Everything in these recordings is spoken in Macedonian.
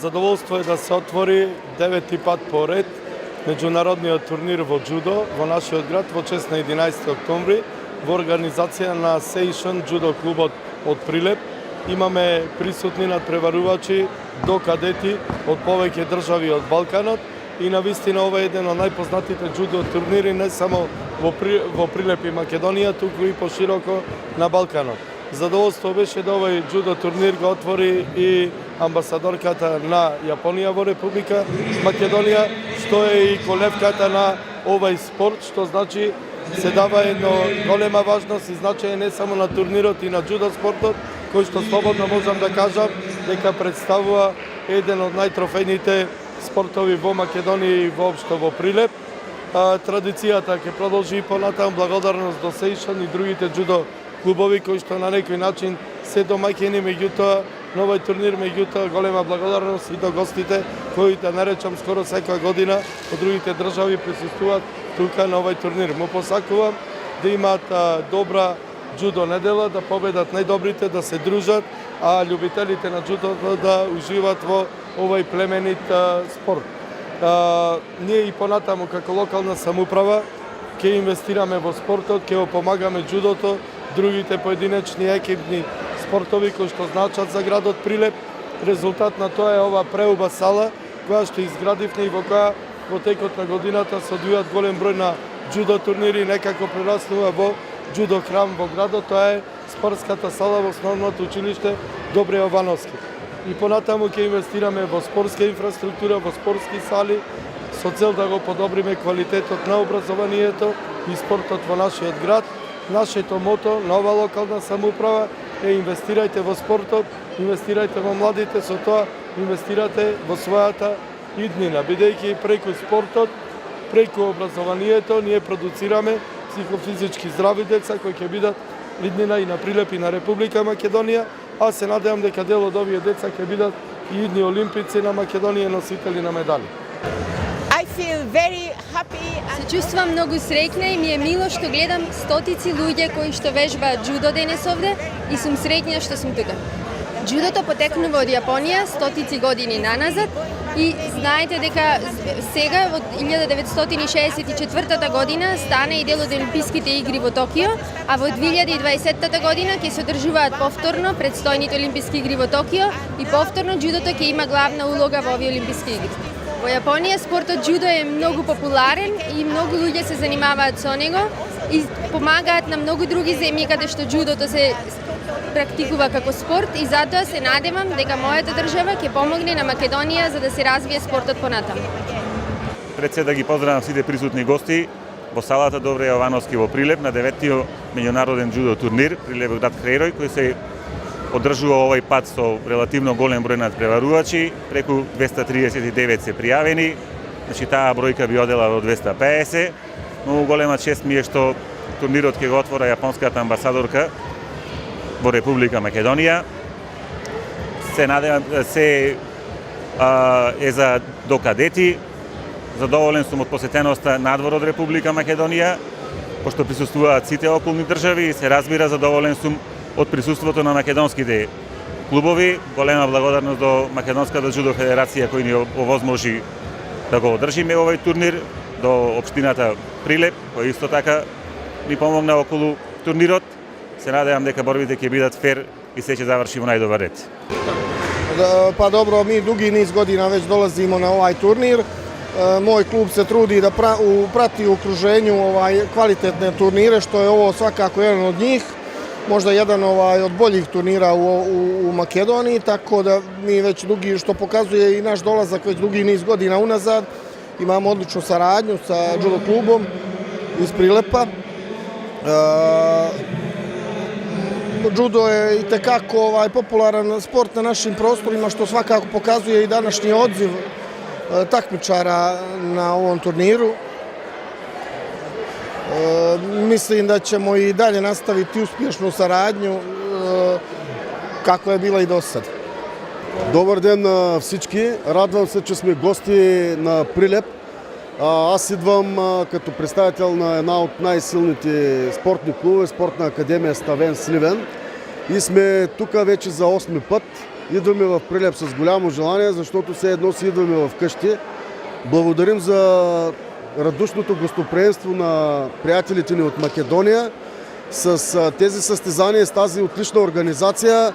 Задоволство е да се отвори 9-ти пат поред меѓународниот турнир во џудо во нашиот град во чест на 11 октомври во организација на Сейшн џудо клубот од Прилеп. Имаме присутни надпреварувачи до кадети од повеќе држави од Балканот и навистина ова е еден од најпознатите џудо турнири не само во Прилеп и Македонија, туку и пошироко на Балканот. Задоволство беше да овој џудо турнир го отвори и амбасадорката на Јапонија во Република Македонија, што е и колевката на овој спорт, што значи се дава едно голема важност и значање не само на турнирот и на џудо спортот, кој што слободно можам да кажам дека представува еден од најтрофејните спортови во Македонија и воопшто во Прилеп. Традицијата ќе продолжи и понатаму, благодарност до Сейшн и другите џудо клубови кои што на некој начин се домаќини, меѓутоа на овој турнир, меѓутоа голема благодарност и до гостите кои, да наречам, скоро секоја година од другите држави присуствуваат тука на овој турнир. Му посакувам да имаат добра џудо недела, да победат најдобрите, да се дружат, а љубителите на џудото да уживаат во овој племенит спорт. Ние и понатаму како локална самоуправа ќе инвестираме во спортот, ќе го помагаме џудото, другите поединечни екипни спортови кои што значат за градот Прилеп. Резултат на тоа е ова преуба сала која што изградивме и во која во текот на годината се одвијат голем број на џудо турнири и некако прераснува во џудо храм во градот. Тоа е спортската сала во основното училиште Добре Јовановски. И понатаму ќе инвестираме во спортска инфраструктура, во спортски сали, со цел да го подобриме квалитетот на образованието и спортот во нашиот град. Нашето мото на ова локална самоуправа е инвестирајте во спортот, инвестирајте во младите, со тоа инвестирате во својата иднина, бидејќи преку спортот, преку образованието ние продуцираме психофизички здрави деца кои ќе бидат иднина и на Прилеп и на Република Македонија, а се надевам дека дел од овие деца ќе бидат и идни олимпици на Македонија, носители на медали. Се чувствувам многу среќна и ми е мило што гледам стотици луѓе кои што вежбаат џудо денес овде и сум среќна што сум тука. Џудото потекнува од Јапонија стотици години наназад и знаете дека сега во 1964 година стана и дел од Олимписките игри во Токио, а во 2020 година ќе се одржуваат повторно предстојните Олимписки игри во Токио и повторно џудото ќе има главна улога во овие Олимписки игри. Во Јапонија спортот џудо е многу популарен и многу луѓе се занимаваат со него и помагаат на многу други земји каде што џудото се практикува како спорт и затоа се надевам дека мојата држава ќе помогне на Македонија за да се развие спортот понатаму. Пред се да ги поздравам сите присутни гости во салата Добре Јовановски во Прилеп на 9-тиот меѓународен џудо турнир Прилеп град Крејрој, кој се одржува овој пат со релативно голем број надпреварувачи, преку 239 се пријавени, значи таа бројка би одела до 250. Многу голема чест ми е што турнирот ќе го отвора јапонската амбасадорка во Република Македонија. Се надевам се е за до кадети. Задоволен сум од посетеноста надвор од Република Македонија, пошто присуствуваат сите околни држави и се разбира задоволен сум од присуството на македонските клубови. Голема благодарност до Македонската џудо федерација кој ни овозможи да го одржиме овој турнир, до општината Прилеп кој исто така ни помогна околу турнирот. Се надевам дека борбите ќе бидат фер и се ќе заврши во најдобар ред. Па добро, ми дуги низ година веќе долазимо на овај турнир. Мој клуб се труди да прати у окружењу квалитетне турнире, што е ово свакако еден од njih. Možda jedan od boljih turnira u Makedoniji, tako da mi već dugi, što pokazuje i naš dolazak već dugi niz godina unazad, imamo odličnu saradnju sa judo klubom iz Prilepa. Judo je i tekako popularan sport na našim prostorima, što svakako pokazuje i današnji odziv takmičara na ovom turniru. Mislim da ćemo i dalje nastaviti uspješnu saradnju kako je bila и до sad. Добър ден на всички! Радвам се, че сме гости на Прилеп. Аз идвам като представител на една от най-силните спортни клубове, Спортна академия Ставен Сливен. И сме тук вече за 8-ми път. Идваме в Прилеп с голямо желание, защото все едно си идваме в къщи. Благодарим за радушното гостоприемство на приятелите ни от Македония. С тези състезания, с тази отлична организация,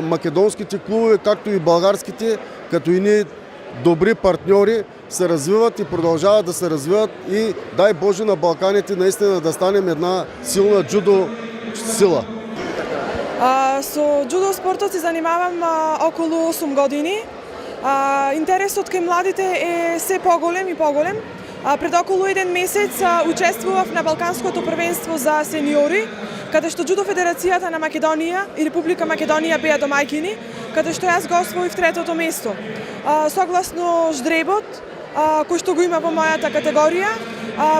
македонските клубове, както и българските, като и ние добри партньори, се развиват и продължават да се развиват и дай Боже на Балканите наистина да станем една силна джудо сила. Со джудо спортот се занимавам околу 8 години. Интересот кај младите е се поголем и поголем. Пред околу еден месец учествував на Балканското првенство за сениори, каде што Джудо Федерацијата на Македонија и Република Македонија беа домаќини, каде што јас гоствував третото место. Согласно ждребот, кој што го има во мојата категорија,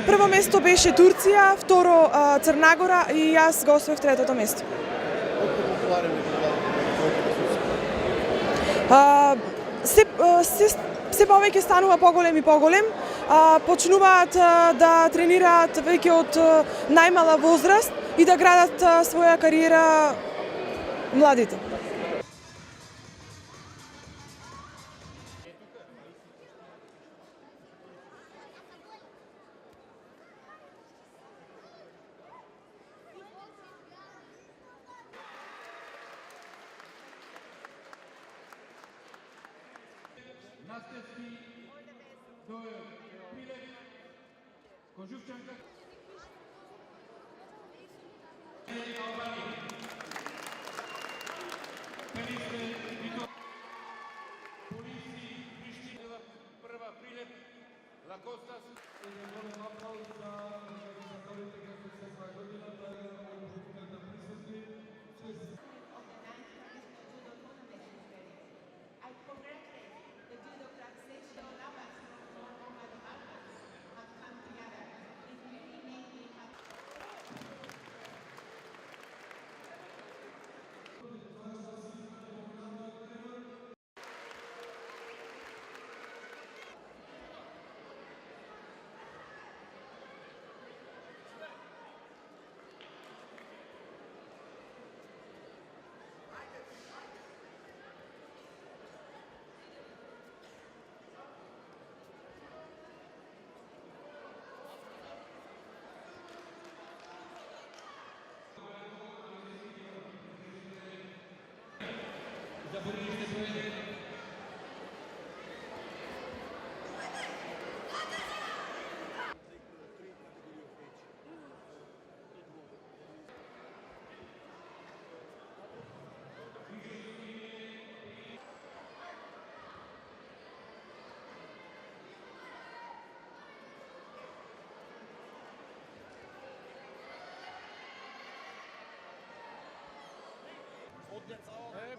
прво место беше Турција, второ Црна Гора и јас гоствував третото место. Се повеќе станува поголем и поголем, почнуваат да тренираат веќе од најмала возраст и да градат своја кариера младите.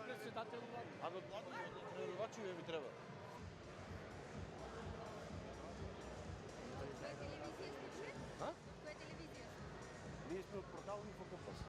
Председател, абе, прервачи ви треба.